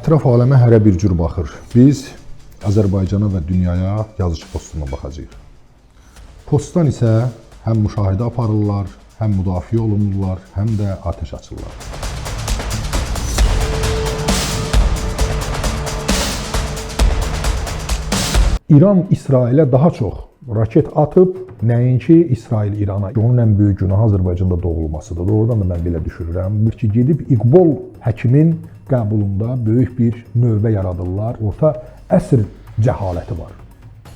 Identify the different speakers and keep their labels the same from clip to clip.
Speaker 1: Ətraf aləmə hərə bir cür baxır. Biz Azərbaycana və dünyaya yazıcı postuna baxacağıq. Postdan isə həm müşahidə aparırlar, həm müdafiə olunurlar, həm də atəş açırlar. İran İsrailə daha çox raket atıb, nəinki İsrail İrana. Onun ən böyük günahı Azərbaycanda doğulmasıdır. Doğrudan da mən belə düşünürəm. Bir ki, gedib İqbal həkimin qəbulunda böyük bir növbə yaradırlar. Orta əsr cəhaləti var.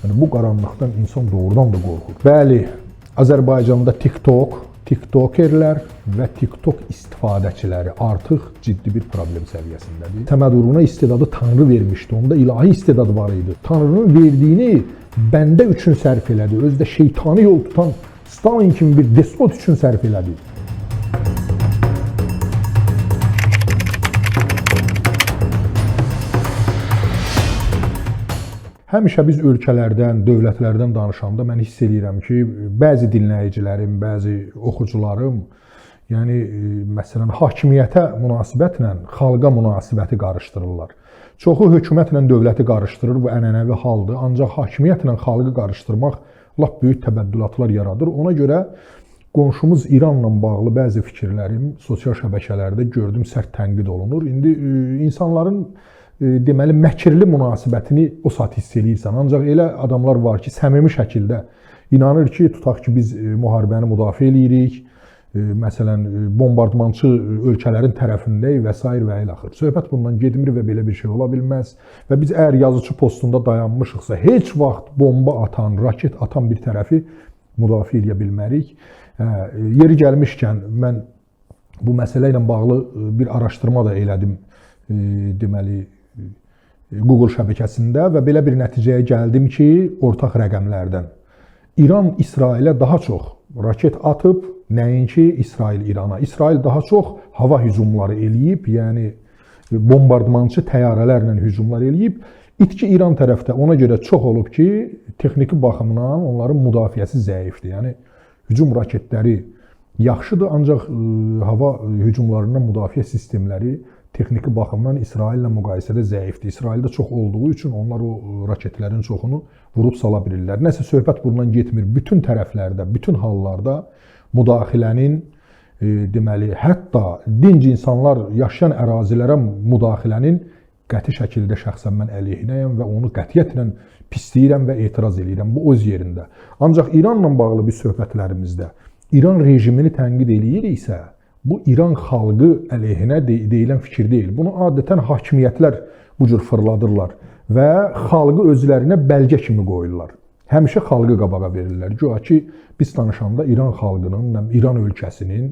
Speaker 1: Yəni, bu qaranlıqdan insan doğrudan da qorxur. Bəli, Azərbaycanda TikTokerlər və TikTok istifadəçiləri artıq ciddi bir problem səviyyəsindədir. Səməd Vurğuna istedadı Tanrı vermişdi, onda ilahi istedad var idi. Tanrının verdiyini bəndə üçün sərf elədi, özdə şeytani yol tutan Stalin kimi bir despot üçün sərf elədi. Həmişə biz ölkələrdən, dövlətlərdən danışanda mən hiss edirəm ki, bəzi dinləyicilərim, bəzi oxucularım, yəni məsələn hakimiyyətə münasibətlə xalqa münasibəti qarışdırırlar. Çoxu hökumətlə dövləti qarışdırır, bu ənənəvi haldır. Ancaq hakimiyyətlə xalqı qarışdırmaq lap böyük təbəddülatlar yaradır. Ona görə qonşumuz İranla bağlı bəzi fikirlərim sosial şəbəkələrdə gördüm, sərt tənqid olunur. İndi insanların deməli, məkirli münasibətini o saat hiss edirsən. Ancaq elə adamlar var ki, səmimi şəkildə inanır ki, tutaq ki, biz müharibəni müdafiə edirik, məsələn, bombardmançı ölkələrin tərəfindəyik və s. və ilə axır. Söhbət bundan gedmir və belə bir şey ola bilməz. Və biz əgər yazıcı postunda dayanmışıqsa, heç vaxt bomba atan, raket atan bir tərəfi müdafiə edə bilmərik. Yeri gəlmişkən, mən bu məsələ ilə bağlı bir araşdırma da elədim, deməli, Google şəbəkəsində və belə bir nəticəyə gəldim ki, ortaq rəqəmlərdən İran İsrailə daha çox raket atıb, nəinki İsrail İrana. İsrail daha çox hava hücumları eləyib, yəni bombardmançı təyyarələrlə hücumlar eləyib. İtki İran tərəfdə ona görə çox olub ki, texniki baxımdan onların müdafiəsi zəifdir. Yəni hücum raketləri yaxşıdır, ancaq hava hücumlarından müdafiə sistemləri texniki baxımdan İsraillə müqayisədə zəifdir. İsraildə çox olduğu üçün onlar o raketlərin çoxunu vurub sala bilirlər. Nəsə söhbət bundan getmir. Bütün tərəflərdə, bütün hallarda müdaxilənin, deməli, hətta dinc insanlar yaşayan ərazilərə müdaxilənin qəti şəkildə şəxsən mən əleyhinəyəm və onu qətiyyətlə pisləyirəm və etiraz edirəm. Bu öz yerində. Ancaq İranla bağlı bir söhbətlərimizdə İran rejimini tənqid eləyiriksə, bu İran xalqı əleyhinə deyilən fikir deyil. Bunu adətən hakimiyyətlər bu cür fırladırlar və xalqı özlərinə bəlgə kimi qoyurlar. Həmişə xalqı qabağa verirlər. Güya ki, biz danışanda İran xalqının, İran ölkəsinin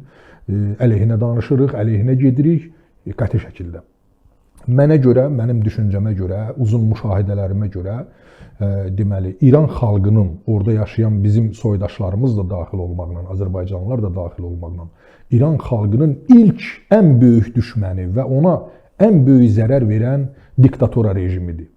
Speaker 1: əleyhinə danışırıq, əleyhinə gedirik qəti şəkildə. Mənə görə, mənim düşüncəmə görə, uzun müşahidələrimə görə, deməli, İran xalqının, orada yaşayan bizim soydaşlarımız da daxil olmaqla, Azərbaycanlılar da daxil olmaqla, İran xalqının ilk, ən böyük düşməni və ona ən böyük zərər verən diktatora rejimidir.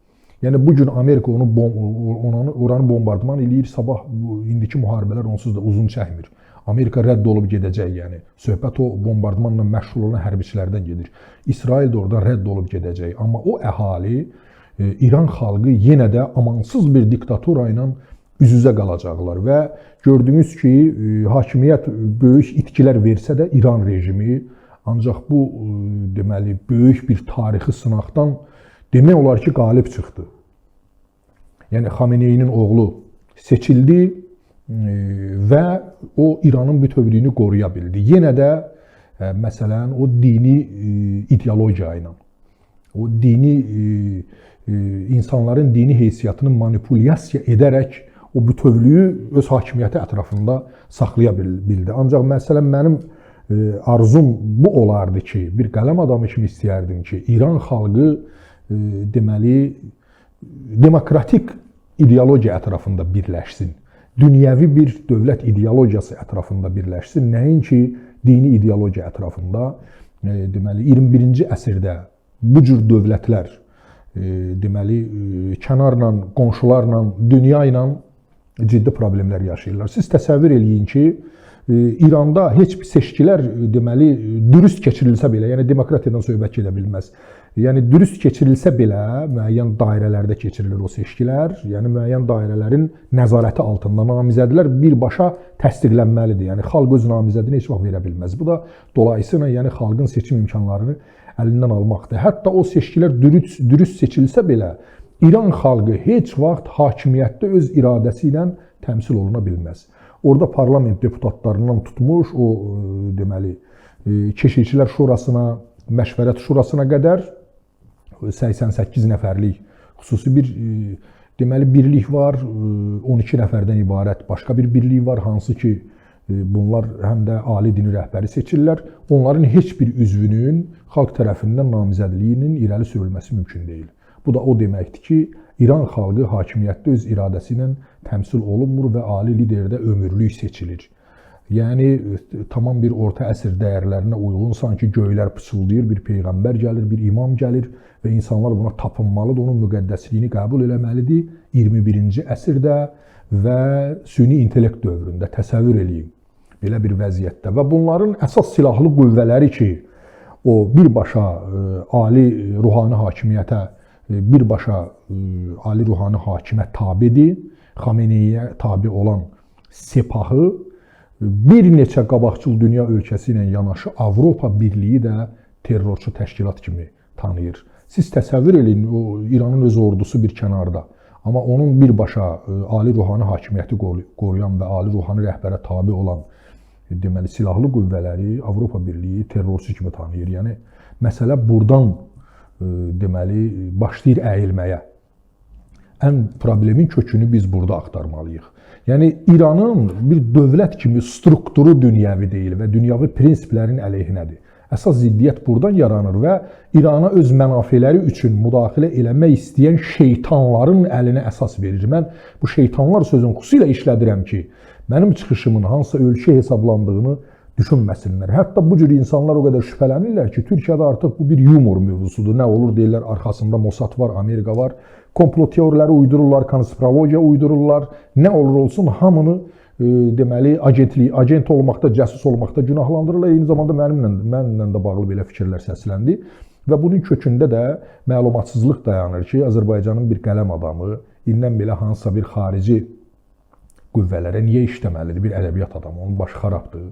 Speaker 1: Yəni, bugün Amerika oranı bombardman eləyir, sabah indiki müharibələr onsuz da uzun çəkmir. Amerika rədd olub gedəcək, yəni. Söhbət o bombardmanla məşğul olan hərbiçilərdən gedir. İsrail də oradan rədd olub gedəcək. Amma o əhali, İran xalqı yenə də amansız bir diktatora ilə üz-üzə qalacaqlar və gördüyünüz ki, hakimiyyət böyük itkilər versə də İran rejimi ancaq bu, deməli, böyük bir tarixi sınaqdan demək olar ki, qalib çıxdı. Yəni, Xameneyinin oğlu seçildi və o İranın bütövlüyünü qoruya bildi. Yenə də, məsələn, o dini ideologiya ilə, o dini, insanların dini heysiyyatını manipulyasiya edərək o bütövlüyü öz hakimiyyəti ətrafında saxlaya bildi. Ancaq məsələn, mənim arzum bu olardı ki, bir qələm adamı kimi istəyərdim ki, İran xalqı, deməli, demokratik ideologiya ətrafında birləşsin. Dünyəvi bir dövlət ideologiyası ətrafında birləşsin. Nəinki dini ideologiya ətrafında, deməli, 21-ci əsrdə bu cür dövlətlər, deməli, kənarla, qonşularla, dünya ilə ciddi problemlər yaşayırlar. Siz təsəvvür eləyin ki, İranda heç bir seçkilər deməli dürüst keçirilsə belə, yəni demokratiyadan söhbət gedə bilməz. Yəni dürüst keçirilsə belə, müəyyən dairələrdə keçirilir o seçkilər. Yəni müəyyən dairələrin nəzarəti altında namizədlər birbaşa təsdiqlənməlidir. Yəni xalq öz namizədini heç vaxt verə bilməz. Bu da dolayısıyla yəni xalqın seçim imkanlarını əlindən almaqdır. Hətta o seçkilər dürüst seçilsə belə, İran xalqı heç vaxt hakimiyyətdə öz iradəsi ilə təmsil oluna bilməz. Orada parlament deputatlarından tutmuş, o deməli Keşikçilər Şurasına, Məşvərət Şurasına qədər 88 nəfərlik xüsusi bir deməli birlik var, 12 nəfərdən ibarət başqa bir birlik var, hansı ki bunlar həm də ali dini rəhbəri seçirlər. Onların heç bir üzvünün xalq tərəfindən namizədliyinin irəli sürülməsi mümkün deyil. Bu da o deməkdir ki, İran xalqı hakimiyyətdə öz iradəsi ilə təmsil olunmur və ali liderdə ömürlük seçilir. Yəni tamam bir orta əsr dəyərlərinə uyğun sanki göylər pıçıldayır, bir peyğəmbər gəlir, bir imam gəlir və insanlar buna tapınmalıdır, onun müqəddəsliyini qəbul etməlidir. 21-ci əsrdə və süni intellekt dövründə təsəvvür eləyin belə bir vəziyyətdə və bunların əsas silahlı qüvvələri ki, o birbaşa ali ruhani hakimiyyətə, birbaşa ali ruhani hakimə tabedir, Xameneiyə tabe olan Sepahı bir neçə qabaqcıl dünya ölkəsi ilə yanaşı Avropa Birliyi də terrorçu təşkilat kimi tanıyır. Siz təsəvvür edin, o İranın öz ordusu bir kənarda, amma onun birbaşa ali ruhani hakimiyyəti qoruyan və ali ruhani rəhbərə tabe olan deməli silahlı qüvvələri Avropa Birliyi terrorçu kimi tanıyır. Yəni məsələ burdan deməli başlayır əyilməyə. Ən problemin kökünü biz burada axtarmalıyıq. Yəni İranın bir dövlət kimi strukturu dünyəvi deyil və dünyəvi prinsiplərin əleyhinədir. Əsas ziddiyyət buradan yaranır və İrana öz mənafeləri üçün müdaxilə eləmək istəyən şeytanların əlinə əsas verir. Mən bu şeytanlar sözünü xüsusilə işlədirəm ki, mənim çıxışımın hansısa ölçü hesablandığını düşünməsinlər. Hətta bu cür insanlar o qədər şübhələnirlər ki, Türkiyədə artıq bu bir yumor mövzusudur. Nə olur deyirlər, arxasında Mossad var, Amerika var. Komplo teoriyaları uydururlar, konspirologiya uydururlar. Nə olur olsun hamını deməli agent olmaqda, cəsus olmaqda günahlandırırlar. Eyni zamanda mənimlə də bağlı belə fikirlər səsləndi və bunun kökündə də məlumatsızlıq dayanır ki, Azərbaycanın bir qələm adamı indən belə hansısa bir xarici qüvvələrə niyə işləməlidir? Bir ədəbiyyat adamı, onun başı xarabdır.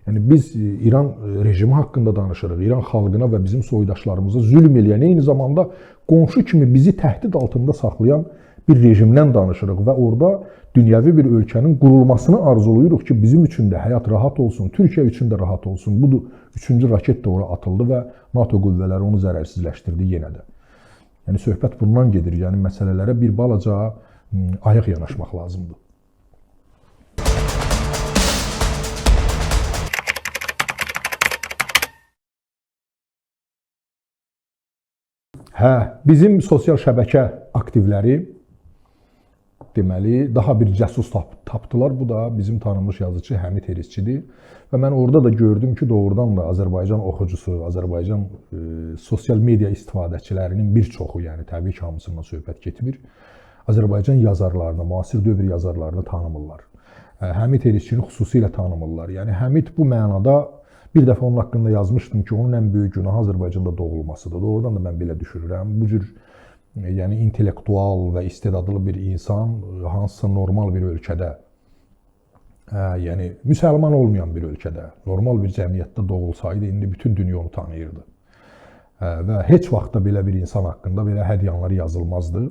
Speaker 1: Yəni biz İran rejimi haqqında danışırıq, İran xalqına və bizim soydaşlarımıza zülm eləyən, eyni zamanda qonşu kimi bizi təhdid altında saxlayan bir rejimdən danışırıq və orada dünyəvi bir ölkənin qurulmasını arzuluyuruq ki, bizim üçün də həyat rahat olsun, Türkiyə üçün də rahat olsun. Budur, 3-cü raket də ora atıldı və NATO qüvvələri onu zərərsizləşdirdi yenə də. Yəni söhbət bundan gedir, yəni məsələlərə bir balaca ayıq yanaşmaq lazımdır. Bizim sosial şəbəkə aktivləri deməli daha bir cəsus tapdılar. Bu da bizim tanınmış yazıcı Həmid Erisçidir. Və mən orada da gördüm ki, doğrudan da Azərbaycan oxucusu, Azərbaycan sosial media istifadəçilərinin bir çoxu, yəni təbii ki, hamısından söhbət getmir, Azərbaycan yazarlarını, müasir dövr yazarlarını tanımırlar. Həmid Erisçini xüsusilə tanımırlar. Yəni Həmid bu mənada bir dəfə onun haqqında yazmışdım ki, onun ən böyük günahı Azərbaycanda doğulmasıdır. Doğrudan da mən belə düşünürəm. Bu cür yəni intellektual və istedadlı bir insan hansısa normal bir ölkədə, yəni müsəlman olmayan bir ölkədə, normal bir cəmiyyətdə doğulsaydı, indi bütün dünya onu tanıyırdı. Və heç vaxt da belə bir insan haqqında belə hədyanlar yazılmazdı.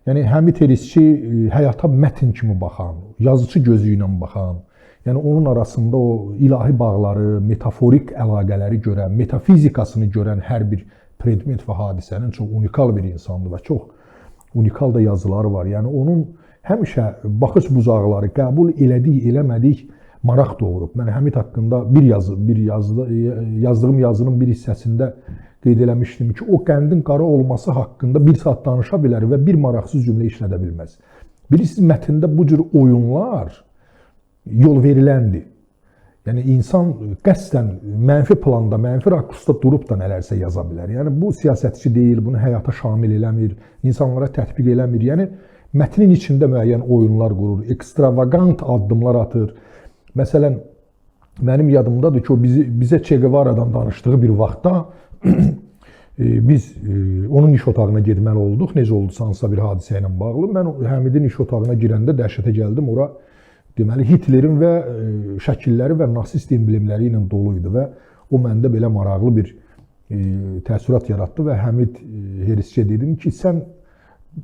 Speaker 1: Yəni Həmid Erisçi həyata mətn kimi baxan, yazıcı gözü ilə baxan, yəni onun arasında o ilahi bağları, metaforik əlaqələri görən, metafizikasını görən hər bir predmet və hadisənin çox unikal bir insandır və çox unikal da yazıları var. Yəni onun həmişə baxış buzaqları qəbul elədik, eləmədik maraq doğurub. Mən Həmid haqqında yazdığım yazının bir hissəsində qeyd eləmişdim ki, o qəndin qara olması haqqında bir saat danışa bilər və bir maraqsız cümlə işlədə bilməz. Bilirsiniz, mətndə bu cür oyunlar yol veriləndir. Yəni insan qəsdən mənfi planda, mənfi rakursda durub da nələrsə yaza bilər. Yəni bu siyasətçi deyil, bunu həyata şamil eləmir, insanlara tətbiq eləmir. Yəni mətnin içində müəyyən oyunlar qurur, ekstravagant addımlar atır. Məsələn, mənim yadımdadır ki, o bizə Che Guevara'dan danışdığı bir vaxtda Biz onun iş otağına getməli olduq. Necə oldusa hansısa bir hadisə ilə bağlı. Mən Həmidin iş otağına girəndə dəhşətə gəldim. Ora deməli Hitlerin və şəkilləri və nasist emblemləri ilə dolu idi və o məndə belə maraqlı bir təəssürat yaratdı və Həmid Herisçiyə dedim ki, sən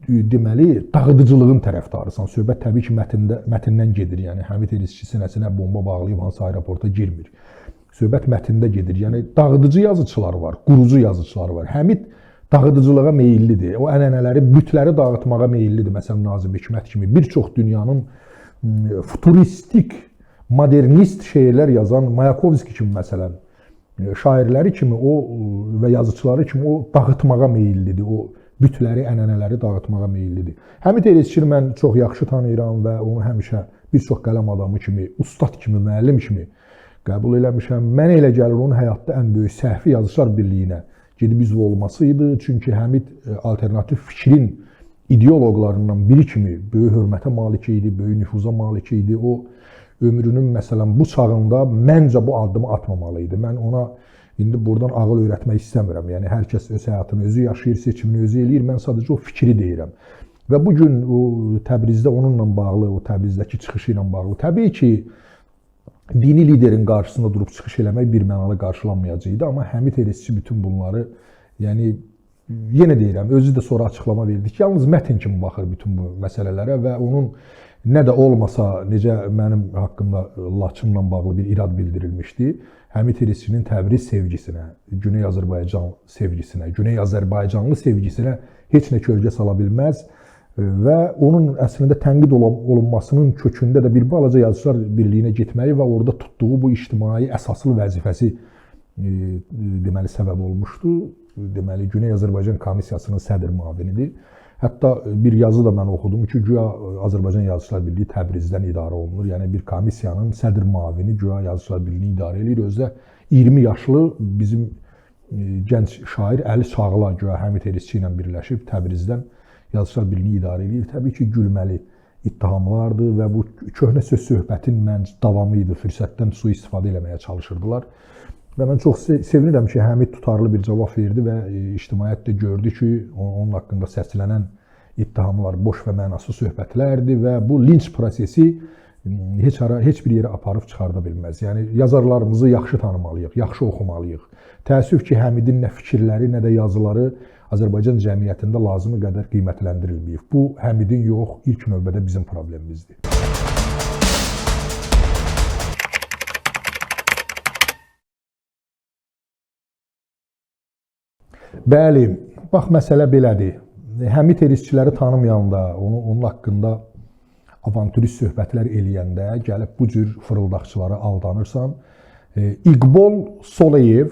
Speaker 1: deməli dağıdıcılığın tərəfdarısan. Söhbət təbii ki, mətndən gedir. Yəni Həmid Herisçi sinəsinə bomba bağlayıb hansı aeroporta girmir. Söhbət mətndə gedir. Yəni dağıdıcı yazıçılar var, qurucu yazıçılar var. Həmid dağıdıcılığa meyillidir. O ənənələri, bütləri dağıtmağa meyillidir. Məsələn, Nazım Hikmət kimi bir çox dünyanın futuristik, modernist şeirlər yazan Mayakovski kimi məsələn, şairləri kimi o və yazıçıları kimi o dağıtmağa meyillidir. O bütləri, ənənələri dağıtmağa meyillidir. Həmid Herisçini mən çox yaxşı tanıyıram və onu həmişə bir çox qələm adamı kimi, ustad kimi, müəllim kimi qəbul eləmişəm. Mənə elə gəlir onun həyatda ən böyük səhvi Yazıçılar Birliyinə gedib üzv olması idi. Çünki Həmid alternativ fikrin ideoloqlarından biri kimi böyük hörmətə malik idi, böyük nüfuza malik idi. O ömrünün məsələn bu çağında məncə bu addımı atmamalı idi. Mən ona indi buradan ağıl öyrətmək istəmirəm. Yəni hər kəs öz həyatını özü yaşayır, seçimini özü eləyir. Mən sadəcə o fikri deyirəm. Və bu gün o Təbrizdə onunla bağlı, o Təbrizdəki çıxışı ilə bağlı təbii ki, dini liderin qarşısında durub çıxış eləmək birmənalı qarşılanmayacaqdı. Amma Həmid Herisçi bütün bunları, yəni yenə deyirəm, özü də sonra açıqlama verdi ki, yalnız mətn kimi baxır bütün bu məsələlərə və onun nə də olmasa, necə mənim haqqımda Laçınla bağlı bir irad bildirilmişdi, Həmid Herisçinin Təbriz sevgisinə, Güney Azərbaycan sevgisinə, Güney Azərbaycanlı sevgisinə heç nə kölgə sala bilməz və onun əslində tənqid olunmasının kökündə də bir balaca Yazıçılar Birliyinə getməyi və orada tutduğu bu ictimai əsaslı vəzifəsi deməli səbəb olmuşdu. Deməli Güney Azərbaycan Komissiyasının sədr müavinidir. Hətta bir yazı da mən oxudum ki, güya Azərbaycan Yazıçılar Birliyi Təbrizdən idarə olunur. Yəni bir komissiyanın sədr müavini güya Yazıçılar Birliyini idarə edir. Özdə 20 yaşlı bizim gənc şair Əli Çağla güya Həmid Herisçi ilə birləşib Təbrizdən Yazıçılar Birliyini idarə edir. Təbii ki, gülməli ittihamlardır və bu köhnə söz söhbətin davamı idi. Fürsətdən sui-istifadə eləməyə çalışırdılar. Və mən çox sevinirəm ki, Həmid tutarlı bir cavab verdi və ictimaiyyət də gördü ki, onun haqqında səslənən ittihamlar boş və mənasız söhbətlərdir və bu linç prosesi heç bir yerə aparıb çıxarda bilməz. Yəni yazarlarımızı yaxşı tanımalıyıq, yaxşı oxumalıyıq. Təəssüf ki, Həmidin nə fikirləri, nə də yazıları Azərbaycan cəmiyyətində lazımı qədər qiymətləndirilməyib. Bu Həmidin yox, ilk növbədə bizim problemimizdir. Bəli, bax məsələ belədir. Həmid Herisçiləri tanımayanda, onun haqqında avantürist söhbətlər eləyəndə gəlib bu cür fırıldaqçılara aldanırsan. İqbal Soleyev,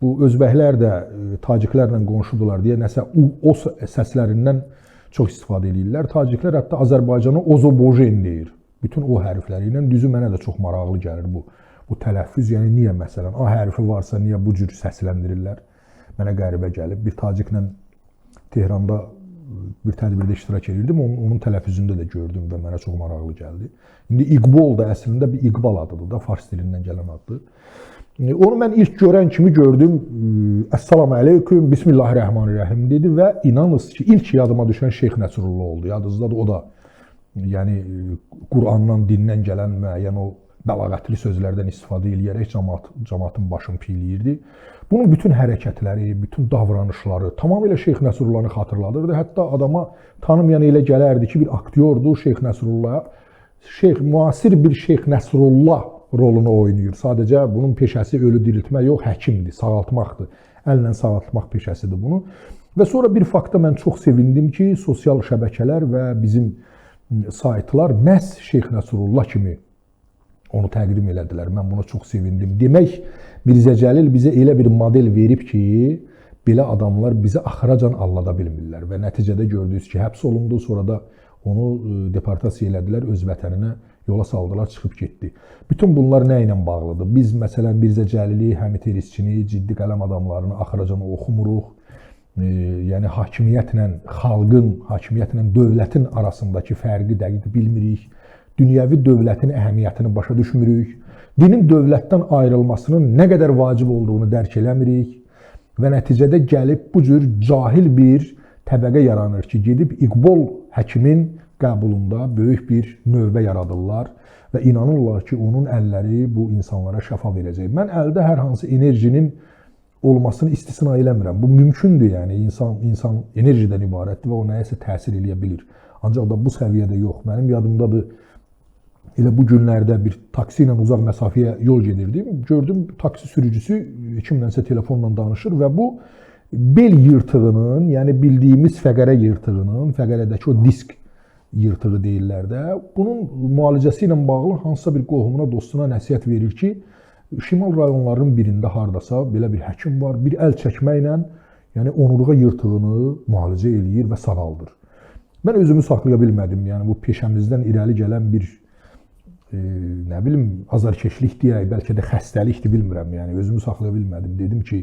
Speaker 1: bu özbəklər də taciklərlə qonşudular deyə nəsə o səslərindən çox istifadə edirlər. Taciklər hətta Azərbaycanı Ozobojen deyir. Bütün o hərfləri ilə düzü mənə də çox maraqlı gəlir bu tələffüz. Yəni niyə məsələn A hərfi varsa niyə bu cür səsləndirirlər? Mənə qəribə gəlib. Bir taciklə Tehranda bir tədbirdə iştirak edirdim. Onun tələffüzündə də gördüm və mənə çox maraqlı gəldi. İndi İqbal da əslində bir İqbal adıdır da, fars dilindən gələn addır. Onu mən ilk görən kimi gördüm. Əssalamu aleyküm, Bismillahirrahmanirrahim dedi və inanınız ki, ilk yadıma düşən Şeyx Nəsrullah oldu. Yadınızdadır, o da yəni Qurandan, dindən gələn müəyyən o bəlağətli sözlərdən istifadə edərək cəmaatın başını piyləyirdi. Bunun bütün hərəkətləri, bütün davranışları tamamilə Şeyx Nəsrullahı xatırladırdı. Hətta adama tanımayan elə gələrdi ki, bir aktyordur Şeyx Nəsrullah. Müasir bir Şeyx Nəsrullah rolunu oynayır. Sadəcə bunun peşəsi ölü diriltmə yox, həkimdir, sağaltmaqdır. Əllə sağaltmaq peşəsidir bunu. Və sonra bir faktda mən çox sevindim ki, sosial şəbəkələr və bizim saytlar məhz Şeyx Nəsrullah kimi onu təqdim elədilər. Mən buna çox sevindim. Demək, Mirzə Cəlil bizə elə bir model verib ki, belə adamlar bizi axıracan allada bilmirlər. Və nəticədə gördünüz ki, həbs olundu, sonra da onu deportasiya elədilər, öz vətəninə yola saldılar, çıxıb getdi. Bütün bunlar nə ilə bağlıdır? Biz, məsələn, Mirzə Cəlili, Həmid Herisçini, ciddi qələm adamlarını axıracan oxumuruq. Yəni, hakimiyyətlə xalqın, hakimiyyətlə dövlətin arasındakı fərqi dəqiq bilmirik. Dünyəvi dövlətin əhəmiyyətini başa düşmürük. Dinin dövlətdən ayrılmasının nə qədər vacib olduğunu dərk eləmirik. və nəticədə gəlib bu cür cahil bir təbəqə yaranır ki, gedib İqbal həkimin qəbulunda böyük bir növbə yaradırlar və inanırlar ki, onun əlləri bu insanlara şəfa verəcək. Mən əldə hər hansı enerjinin olmasını istisna eləmirəm. Bu mümkündür, yəni insan enerjidən ibarətdir və o nəyəsə təsir eləyə bilir. Ancaq da bu səviyyədə yox. Mənim yadımdadır, elə bu günlərdə bir taksi ilə uzaq məsafəyə yol gedirdim. Gördüm, taksi sürücüsü kimlənsə telefonla danışır və bu bel yırtığının, yəni bildiyimiz fəqərə yırtığının, fəqərədəki o disk yırtığı deyirlər də, bunun müalicəsi ilə bağlı hansısa bir qohumuna, dostuna nəsihət verir ki, şimal rayonlarının birində hardasa belə bir həkim var, bir əl çəkməklə, yəni onurğa yırtığını müalicə eləyir və sağaldır. Mən özümü saxlaya bilmədim, yəni bu peşəmizdən irəli gələn bir, nə bilim, azarkeşlik deyək, bəlkə də xəstəlikdir, bilmirəm, yəni özümü saxlaya bilmədim. Dedim ki,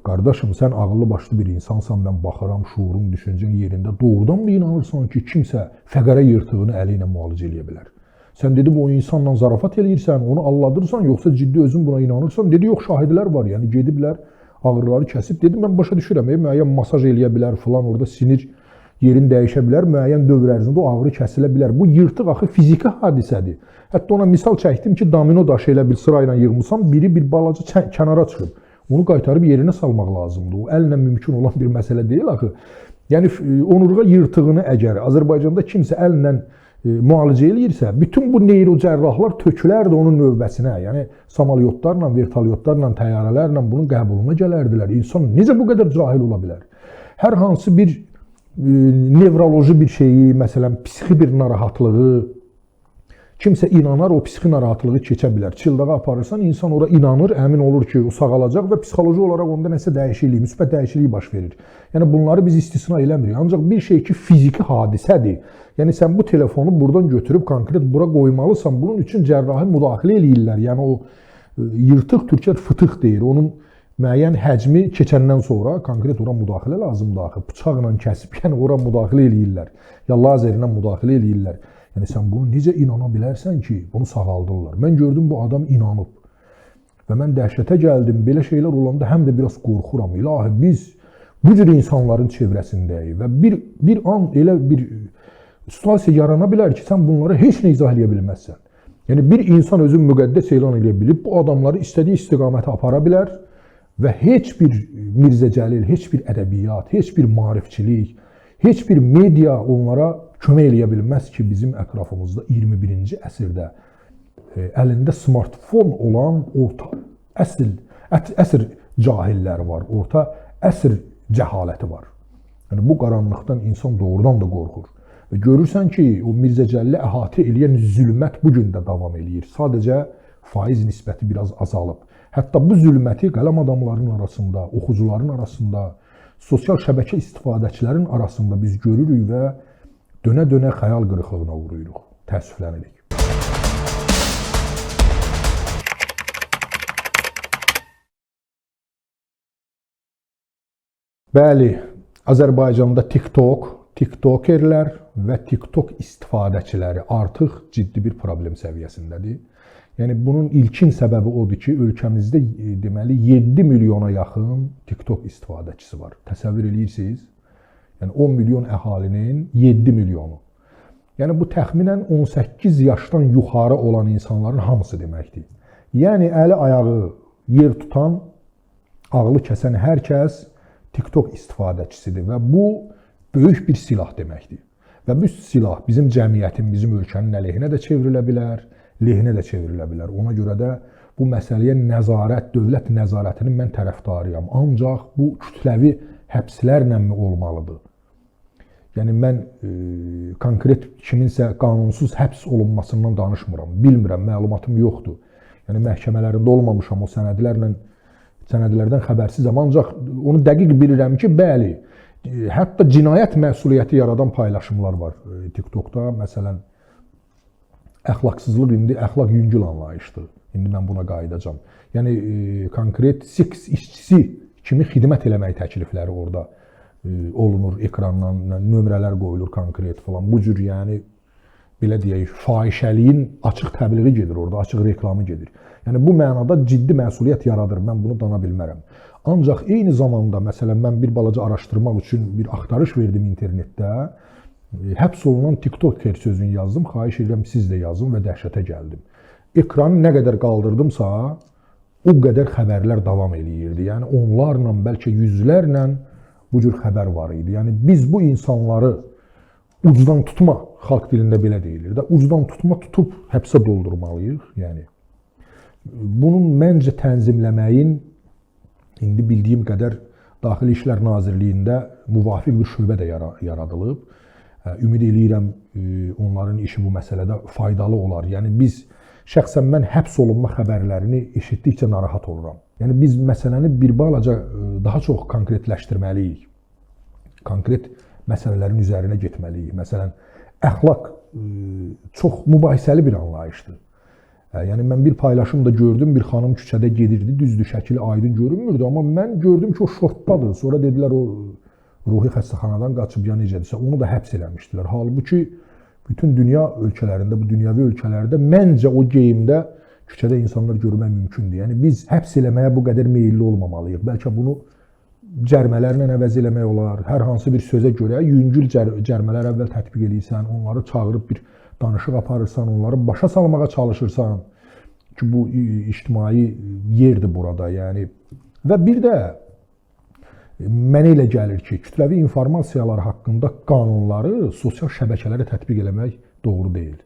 Speaker 1: qardaşım, sən ağıllı başlı bir insansan, mən baxıram, şuurun, düşüncən yerində, doğrudan mı inanırsan ki, kimsə fəqərə yırtığını əli ilə müalicə eləyə bilər? Sən dedim, o insanla zarafat eləyirsən, onu alladırsan, yoxsa ciddi özün buna inanırsan? Dedi, yox, şahidlər var, yəni gediblər, ağrıları kəsib. Dedim, mən başa düşürəm, müəyyən masaj eləyə bilər filan, orada sinir yerin dəyişə bilər, müəyyən dövr ərzində o ağrı kəsilə bilər. Bu yırtıq axı fiziki hadisədir. Hətta ona misal çəkdim ki, domino daşı elə bir sırayla yığmışsam, biri bir balaca kənara çıxıb. Onu qaytarıb yerinə salmaq lazımdır. O əllə mümkün olan bir məsələ deyil axı. Yəni, onurğa yırtığını əgər Azərbaycanda kimsə əllə müalicə eləyirsə, bütün bu neyrocərrahlar tökülərdi onun növbəsinə. Yəni, samalyotlarla, vertolyotlarla, təyyarələrlə bunun qəbuluna gələrdilər. İnsan necə bu qədər cahil ola bilər? Hər hansı bir nevroloji bir şeyi, məsələn, psixi bir narahatlığı, kimsə inanar, o psixi narahatlığı keçə bilər. Çıldağa aparırsan, insan ora inanır, əmin olur ki, o sağalacaq və psixoloji olaraq onda nəsə dəyişiklik, müsbət dəyişiklik baş verir. Yəni, bunları biz istisna eləmirik. Ancaq bir şey ki, fiziki hadisədir. Yəni, sən bu telefonu buradan götürüb konkret bura qoymalısan, bunun üçün cərrahi müdaxilə eləyirlər. Yəni, o yırtıq türklər fıtıq deyir. Onun müəyyən həcmi keçəndən sonra konkret ora müdaxilə lazımdır axı. Bıçaqla kəsib, yəni ora müdaxilə eləyirlər. Ya lazerlə müdaxilə eləyirlər. Yəni, sən bunu necə inana bilərsən ki, bunu sağaldırlar. Mən gördüm, bu adam inanıb. Və mən dəhşətə gəldim. Belə şeylər olanda həm də biraz qorxuram. İlahi, biz bu cür insanların çevrəsindəyik və bir an elə bir situasiya yarana bilər ki, sən bunlara heç nə izah edə bilməzsən. Yəni, bir insan özün müqəddəs elan edə bilib, bu adamları istədiyi istiqamətə apara bilər və heç bir Mirzə Cəlil, heç bir ədəbiyyat, heç bir maarifçilik, heç bir media onlara kömək eləyə bilməz ki, bizim ətrafımızda 21-ci əsrdə əlində smartfon olan orta əsr cahilləri var, orta əsr cəhaləti var. Yəni, bu qaranlıqdan insan doğrudan da qorxur. Və görürsən ki, o Mirzə Cəlili əhatə eləyən zülmət bugün də davam eləyir. Sadəcə faiz nisbəti biraz azalıb. Hətta bu zülməti qələm adamlarının arasında, oxucuların arasında, sosial şəbəkə istifadəçilərin arasında biz görürük və dönə-dönə xəyal qırıqlığına uğrayırıq. Təəssüflənirik. Bəli, Azərbaycanda tiktokerlər və tiktok istifadəçiləri artıq ciddi bir problem səviyyəsindədir. Yəni, bunun ilkin səbəbi odur ki, ölkəmizdə deməli 7 milyona yaxın tiktok istifadəçisi var. Təsəvvür edirsiniz? Yəni, 10 milyon əhalinin 7 milyonu. Yəni, bu təxminən 18 yaşdan yuxarı olan insanların hamısı deməkdir. Yəni, əli ayağı yer tutan, ağlı kəsən hər kəs tiktok istifadəçisidir və bu böyük bir silah deməkdir. Və bu silah bizim cəmiyyətin, bizim ölkənin əleyhinə də çevrilə bilər, lehinə də çevrilə bilər. Ona görə də bu məsələyə nəzarət, dövlət nəzarətinin mən tərəfdarıyam. Ancaq bu kütləvi həbslərlə mi olmalıdır? Yəni, mən konkret kiminsə qanunsuz həbs olunmasından danışmıram. Bilmirəm, məlumatım yoxdur. Yəni, məhkəmələrində olmamışam, o sənədlərdən xəbərsizəm. Ancaq onu dəqiq bilirəm ki, bəli, hətta cinayət məsuliyyəti yaradan paylaşımlar var TikTokda. Məsələn, əxlaqsızlıq indi əxlaq yüngül anlayışdır. İndi mən buna qayıdacam. Yəni, konkret seks işçisi kimi xidmət eləmək təklifləri orada olunur, ekrandan nömrələr qoyulur konkret falan. Bu cür, yəni, belə deyək, fahişəliyin açıq təbliği gedir orada, açıq reklamı gedir. Yəni, bu mənada ciddi məsuliyyət yaradır, mən bunu dana bilmərəm. Ancaq eyni zamanda, məsələn, mən bir balaca araşdırmaq üçün bir axtarış verdim internetdə. Həbs olunan TikToker sözünü yazdım. Xahiş edirəm siz də yazın və dəhşətə gəldim. Ekranı nə qədər qaldırdımsa, o qədər xəbərlər davam eləyirdi. Yəni onlarla, bəlkə yüzlərlə bu cür xəbər var idi. Yəni biz bu insanları ucdan tutma, xalq dilində belə deyilir də, ucdan tutma tutub həbsə doldurmalıyıq. Yəni bunun məncə tənzimləməyin indi bildiyim qədər Daxili İşlər Nazirliyində müvafiq bir şöbə də yaradılıb. Ümid eləyirəm onların işi bu məsələdə faydalı olar. Yəni biz şəxsən mən həbs olunma xəbərlərini eşitdikcə narahat oluram. Yəni biz məsələni bir balaca daha çox konkretləşdirməliyik. Konkret məsələlərin üzərinə getməliyik. Məsələn, əxlaq çox mübahisəli bir anlayışdır. Yəni mən bir paylaşımda gördüm, bir xanım küçədə gedirdi, düzdür, şəkili aydın görünmürdü, amma mən gördüm ki, o şortdadır. Sonra dedilər o ruhi xəstəxanadan qaçıb ya necədirsə, onu da həbs eləmişdilər. Halbuki bütün dünya ölkələrində, bu dünyəvi ölkələrdə məncə o geyimdə küçədə insanlar görmək mümkündür. Yəni biz həbs eləməyə bu qədər meyilli olmamalıyıq. Bəlkə bunu cərmələrlə əvəz eləmək olar. Hər hansı bir sözə görə yüngül cərmələr əvvəl tətbiq eləyirsən, onları çağırıb bir danışıq aparırsan, onları başa salmağa çalışırsan ki, bu ictimai yerdir burada. Yəni və bir də mənə elə gəlir ki, kütləvi informasiyalar haqqında qanunları sosial şəbəkələrə tətbiq eləmək doğru deyil.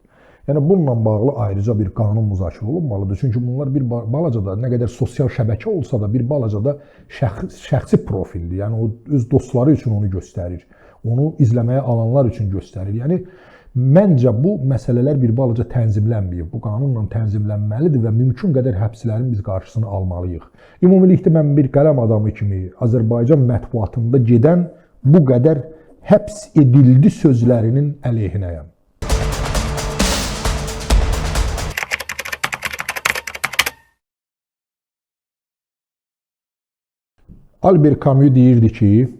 Speaker 1: Yəni bununla bağlı ayrıca bir qanun müzakirə olunmalıdır. Çünki bunlar bir balaca da nə qədər sosial şəbəkə olsa da bir balaca da şəxsi profildir. Yəni o öz dostları üçün onu göstərir. Onu izləməyə alanlar üçün göstərir. Yəni məncə bu məsələlər bir balaca tənzimlənməyib. Bu qanunla tənzimlənməlidir və mümkün qədər həbslərin biz qarşısını almalıyıq. Ümumilikdə mən bir qələm adamı kimi Azərbaycan mətbuatında gedən bu qədər həbs edildi sözlərinin əleyhinəyəm. Albert Camus deyirdi ki,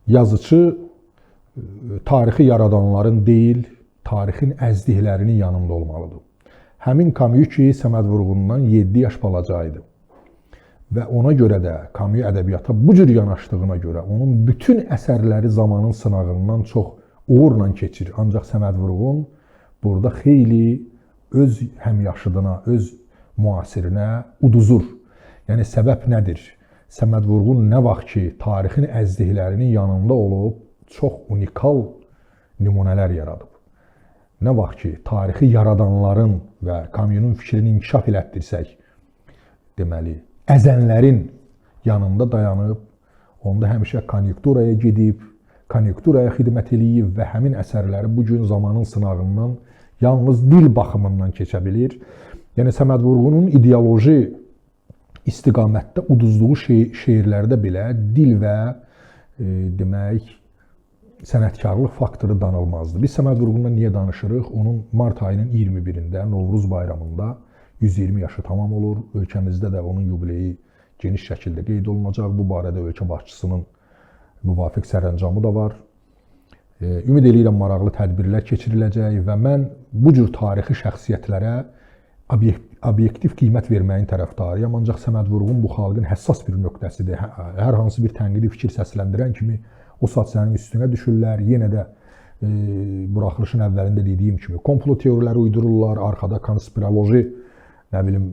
Speaker 1: yazıcı tarixi yaradanların deyil, tarixin əzdiklərinin yanında olmalıdır. Həmin Camus ki, Səməd Vurğundan 7 yaş balaca idi. Və ona görə də Camus ədəbiyyata bu cür yanaşdığına görə onun bütün əsərləri zamanın sınağından çox uğurla keçir. Ancaq Səməd Vurğun burada xeyli öz həmyaşıdına, öz müasirinə uduzur. Yəni səbəb nədir? Səməd Vurğun nə vaxt ki, tarixin əzdiklərinin yanında olub, çox unikal nümunələr yaradıb. Nə vaxt ki, tarixi yaradanların və Camus'un fikrini inkişaf elətdirsək, deməli, əzənlərin yanında dayanıb, onda həmişə konjunkturaya gedib, konjunkturaya xidmət eləyib və həmin əsərləri bugün zamanın sınağından yalnız dil baxımından keçə bilir. Yəni, Səməd Vurğunun ideoloji istiqamətdə uduzduğu şeirlərdə belə dil və demək, sənətkarlıq faktoru danılmazdı. Biz Səməd Vurğundan niyə danışırıq? Onun mart ayının 21-də, Novruz bayramında 120 yaşı tamam olur. Ölkəmizdə də onun yubileyi geniş şəkildə qeyd olunacaq. Bu barədə ölkə başçısının müvafiq sərəncamı da var. Ümid edirəm maraqlı tədbirlər keçiriləcək və mən bu cür tarixi şəxsiyyətlərə obyektiv qiymət verməyin tərəfdarıyam. Ancaq Səməd Vurğun bu xalqın həssas bir nöqtəsidir. Hər hansı bir tənqidi fikir səsləndirən kimi o saat sənin üstünə düşürlər. Yenə də buraxılışın əvvəlində dediyim kimi komplo teoriyaları uydururlar, arkada konspiroloji, nə bilim,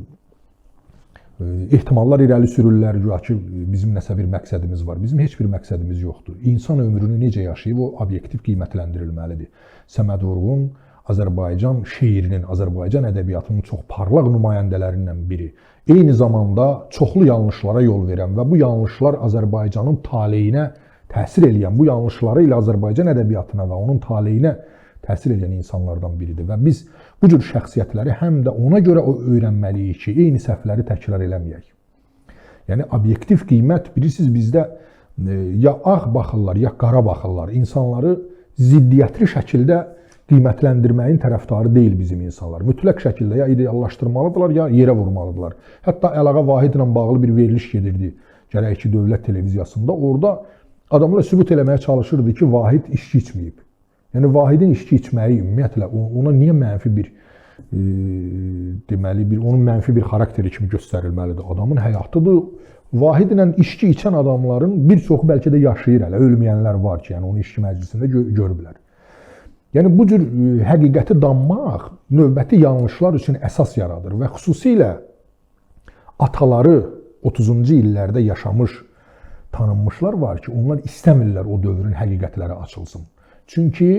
Speaker 1: ehtimallar irəli sürürlər ki, bizim nəsə bir məqsədimiz var. Bizim heç bir məqsədimiz yoxdur. İnsan ömrünü necə yaşayıb, o obyektiv qiymətləndirilməlidir. Səməd Vurğun Azərbaycan şeirinin, Azərbaycan ədəbiyyatının çox parlaq nümayəndələrindən biri. Eyni zamanda çoxlu yanlışlara yol verən və bu yanlışlar Azərbaycanın taleyinə təsir eləyən, bu yanlışları ilə Azərbaycan ədəbiyyatına və onun taleyinə təsir eləyən insanlardan biridir. Və biz bu cür şəxsiyyətləri həm də ona görə öyrənməliyik ki, eyni səhvləri təkrar eləməyək. Yəni, obyektiv qiymət, bilirsiniz, bizdə ya ağ baxırlar, ya qara baxırlar. İnsanları ziddiyyətli şəkildə qiymətləndirməyin tərəfdarı deyil bizim insanlar. Mütləq şəkildə ya ideallaşdırmalıdırlar, ya yerə vurmalıdırlar. Hətta Əlağa Vahid ilə bağlı bir veriliş gedirdi gərək ki, dövlət televiziyasında. Orada adamlar sübut eləməyə çalışırdı ki, Vahid içki içməyib. Yəni, Vahidin içki içməyi ümumiyyətlə ona niyə mənfi bir, deməli, onun mənfi bir xarakteri kimi göstərilməlidir? Adamın həyatıdır, Vahidlə içki içən adamların bir çoxu bəlkə də yaşayır hələ, ölməyənlər var ki, yəni onu içki məclisində görüblər. Yəni bu cür həqiqəti danmaq növbəti yanlışlar üçün əsas yaradır və xüsusilə ataları 30-cu illərdə yaşamış, tanınmışlar var ki, onlar istəmirlər o dövrün həqiqətləri açılsın. Çünki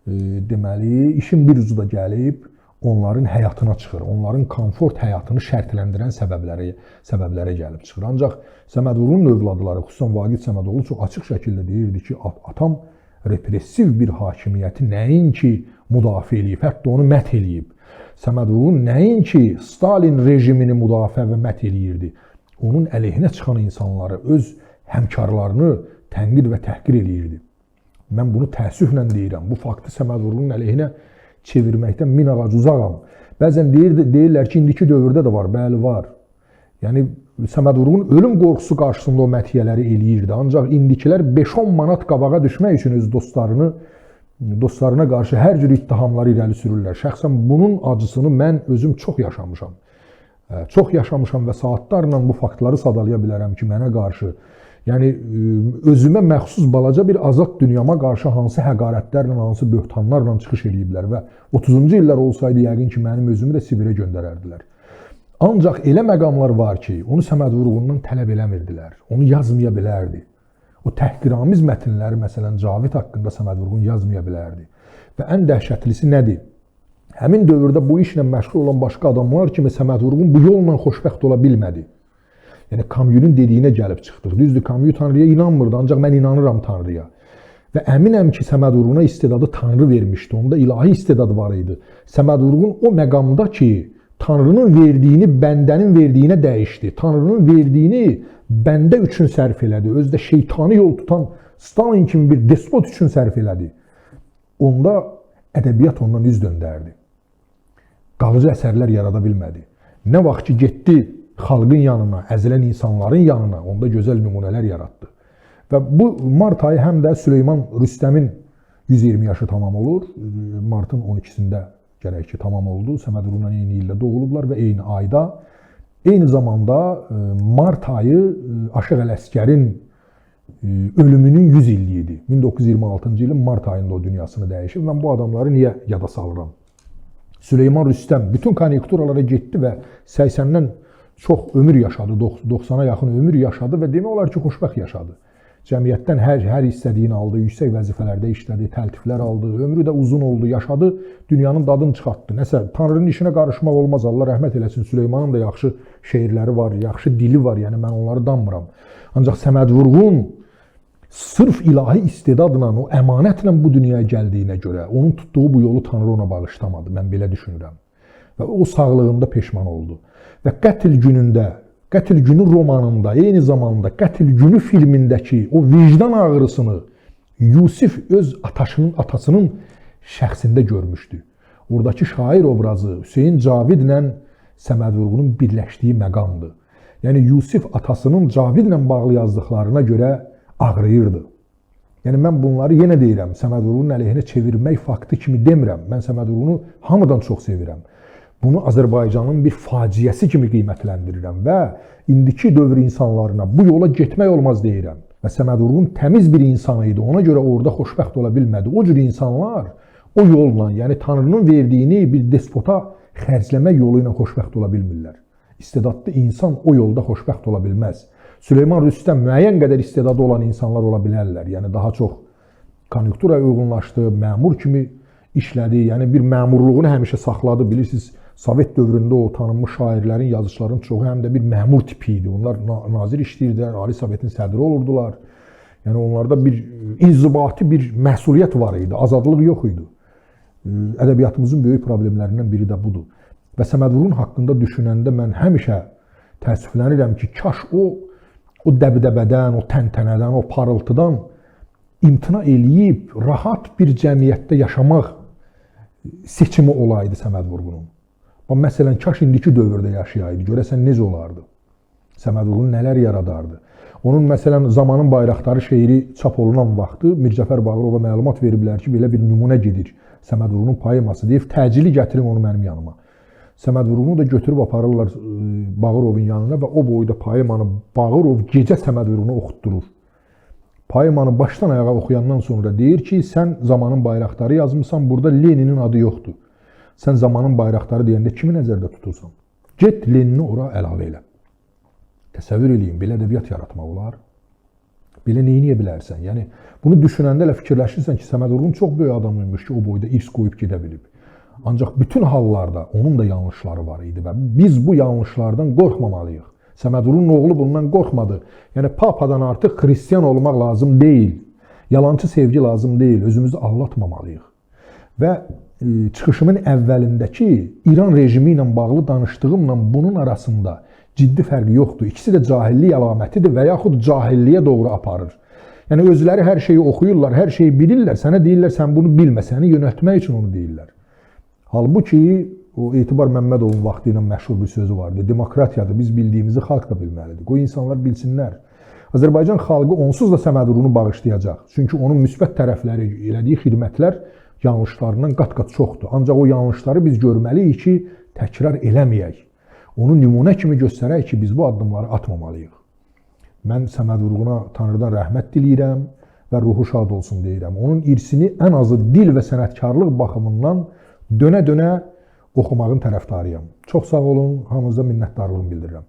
Speaker 1: deməli, işin bir ucu da gəlib onların həyatına çıxır. Onların komfort həyatını şərtləndirən səbəblərə gəlib çıxır. Ancaq Səməd Vurğunun övladları, xüsusən Vaqif Səmədoğlu çox açıq şəkildə deyirdi ki, atam repressiv bir hakimiyyəti nəinki müdafiə eləyib, hətta onu məth eləyib. Səməd Vurğun nəinki Stalin rejimini müdafiə və məth eləyirdi, onun əleyhinə çıxan insanları, öz həmkarlarını tənqid və təhqir eləyirdi. Mən bunu təəssüflə deyirəm. Bu faktı Səməd Vurğunun əleyhinə çevirməkdən min ağac uzağam. Bəzən deyirlər ki, indiki dövrdə də var, bəli var. Yəni, Səməd Vurğun ölüm qorxusu qarşısında o məthiyələri eləyirdi. Ancaq indikilər 5-10 manat qabağa düşmək üçün öz dostlarına qarşı hər cür ittihamları irəli sürürlər. Şəxsən bunun acısını mən özüm çox yaşamışam. Çox yaşamışam və saatlarla bu faktları sadalaya bilərəm ki, mənə qarşı, yəni özümə məxsus balaca bir azad dünyama qarşı hansı həqarətlərlə, hansı böhtanlarla çıxış eləyiblər və 30-cu illər olsaydı yəqin ki, mənim özümü də Sibirə göndərərdilər. Ancaq elə məqamlar var ki, onu Səməd Vurğundan tələb eləmirdilər, onu yazmaya bilərdi. O təhqiramiz mətnləri, məsələn, Cavid haqqında Səməd Vurğun yazmaya bilərdi. Və ən dəhşətlisi nədir? Həmin dövrdə bu işlə məşğul olan başqa adamlar kimi Səməd Vurğun bu yolla xoşbəxt ola bilmədi. Yəni, Kamyunun dediyinə gəlib çıxdıq. Düzdür, Kamyu Tanrıya inanmırdı, ancaq mən inanıram Tanrıya. Və əminəm ki, Səməd Vurğuna istedadı Tanrı vermişdi, onda ilahi istedad var idi. Səməd Vurğun o məqamda ki, Tanrının verdiyini bəndənin verdiyinə dəyişdi, Tanrının verdiyini bəndə üçün sərf elədi, özdə şeytani yol tutan Stalin kimi bir despot üçün sərf elədi. Onda ədəbiyyat ondan üz döndərdi. Qalıcı əsərlər yarada bilmədi. Nə vaxt ki, getdi xalqın yanına, əzilən insanların yanına, onda gözəl nümunələr yaratdı. Və bu mart ayı həm də Süleyman Rüstəmin 120 yaşı tamam olur. Martın 12-sində gərək ki, tamam oldu. Səməd Vurğunla eyni ildə doğulublar və eyni ayda. Eyni zamanda mart ayı Aşıq Ələsgərin ölümünün 100 illiyi idi. 1926-cı ilin mart ayında o dünyasını dəyişib. Mən bu adamları niyə yada salıram? Süleyman Rüstəm bütün konjunkturalara getdi və 80-dən çox ömür yaşadı, 90-a yaxın ömür yaşadı və demək olar ki, xoşbəxt yaşadı. Cəmiyyətdən hər istədiyini aldı, yüksək vəzifələrdə işlədi, təltiflər aldı, ömrü də uzun oldu, yaşadı, dünyanın dadını çıxartdı. Nəsə, Tanrının işinə qarışmaq olmaz, Allah rəhmət eləsin, Süleymanın da yaxşı şeirləri var, yaxşı dili var, yəni mən onları danmıram. Ancaq Səməd Vurğun sırf ilahi istedadla, o əmanətlə bu dünyaya gəldiyinə görə, onun tutduğu bu yolu Tanrı ona bağışlamadı, mən belə düşünürəm. Və o sağlığında peşman oldu. Və Qətl günündə, Qətl günü romanında, eyni zamanda Qətl günü filmindəki o vicdan ağrısını Yusif öz atasının şəxsində görmüşdü. Oradakı şair obrazı Hüseyn Cavidlə Səməd Vurğunun birləşdiyi məqamdır. Yəni Yusif atasının Cavidlə bağlı yazdıqlarına görə ağrıyırdı. Yəni mən bunları yenə deyirəm, Səməd Vurğunun əleyhinə çevirmək faktı kimi demirəm. Mən Səməd Vurğunu hamıdan çox sevirəm. Bunu Azərbaycanın bir faciəsi kimi qiymətləndirirəm və indiki dövr insanlarına bu yola getmək olmaz deyirəm. Və Səməd Vurğun təmiz bir insan idi, ona görə orada xoşbəxt ola bilmədi. O cür insanlar o yolla, yəni Tanrının verdiyini bir despota xərcləmək yolu ilə xoşbəxt ola bilmirlər. İstedadlı insan o yolda xoşbəxt ola bilməz. Süleyman Rüstəm müəyyən qədər istedadı olan insanlar ola bilərlər. Yəni daha çox konjunkturaya uyğunlaşdı, məmur kimi işlədi, yəni bir məmurluğunu həmişə saxladı. Bilirsiniz, Sovet dövründə o tanınmış şairlərin, yazıçıların çoxu həm də bir məmur tipi idi. Onlar nazir işləyirdilər, Ali Sovetin sədri olurdular. Yəni onlarda bir inzibati bir məsuliyyət var idi, azadlıq yox idi. Ədəbiyyatımızın böyük problemlərindən biri də budur. Və Səməd Vurğun haqqında düşünəndə mən həmişə təəssüflənirəm ki, kaş o dəbdəbədən, o təntənədən, o parıltıdan imtina eləyib rahat bir cəmiyyətdə yaşamaq seçimi olaydı Səməd Vurğunun. Məsələn, kaş indiki dövrdə yaşayaydı, görəsən necə olardı? Səməd Vurğun nələr yaradardı? Onun, məsələn, Zamanın Bayraqdarı şeiri çap olunan vaxtı Mircəfər Bağırova məlumat veriblər ki, belə bir nümunə gedir Səməd Vurğunun poeması deyib, təcili gətirin onu mənim yanıma. Səməd Vurğunu da götürüb aparırlar Bağırovun yanına və o boyda poemanı Bağırov gecə Səməd Vurğunu oxutdurur. Poemanı başdan ayağa oxuyandan sonra deyir ki, sən Zamanın Bayraqdarı yazmısan, burada Leninin adı yoxdur. Sən Zamanın Bayraqdarı deyəndə kimi nəzərdə tutursan? Get Lenini ora əlavə elə. Təsəvvür eləyin, belə ədəbiyyat yaratmaq olar. Belə neyə bilərsən? Yəni, bunu düşünəndə elə fikirləşirsən ki, Səməd Vurğun çox böyük adam imiş ki, o boyda irs qoyub gedə bilib. Ancaq bütün hallarda onun da yanlışları var idi və biz bu yanlışlardan qorxmamalıyıq. Səməd Vurğunun oğlu bundan qorxmadı. Yəni, papadan artıq xristiyan olmaq lazım deyil. Yalancı sevgi lazım deyil. Özümüzü aldatmamalıyıq. Və çıxışımın əvvəlindəki İran rejimi ilə bağlı danışdığımla bunun arasında ciddi fərqi yoxdur. İkisi də cahillik əlamətidir və yaxud cahilliyə doğru aparır. Yəni, özləri hər şeyi oxuyurlar, hər şeyi bilirlər. Sənə deyirlər, sən bunu bilmə, səni yönətmək üçün onu deyirlər. Halbuki, o Etibar Məmmədovun vaxtı ilə məşhur bir sözü vardı. Demokratiyadır, biz bildiyimizi xalq da bilməlidir. Qoy insanlar bilsinlər. Azərbaycan xalqı onsuz da Səməd Vurğunu bağışlayacaq. Çünki onun müsbət tərəfləri, elədiyi xidmətlər yanlışlarından qat-qat çoxdur. Ancaq o yanlışları biz görməliyik ki, təkrar eləməyək. Onu nümunə kimi göstərək ki, biz bu addımları atmamalıyıq. Mən Səməd Vurğuna Tanrıdan rəhmət diləyirəm və ruhu şad olsun deyirəm. Onun irsini ən azı dil və sənətkarlıq baxımından dönə-dönə oxumağın tərəfdarıyam. Çox sağ olun, hamınıza minnətdarlığımı bildirirəm.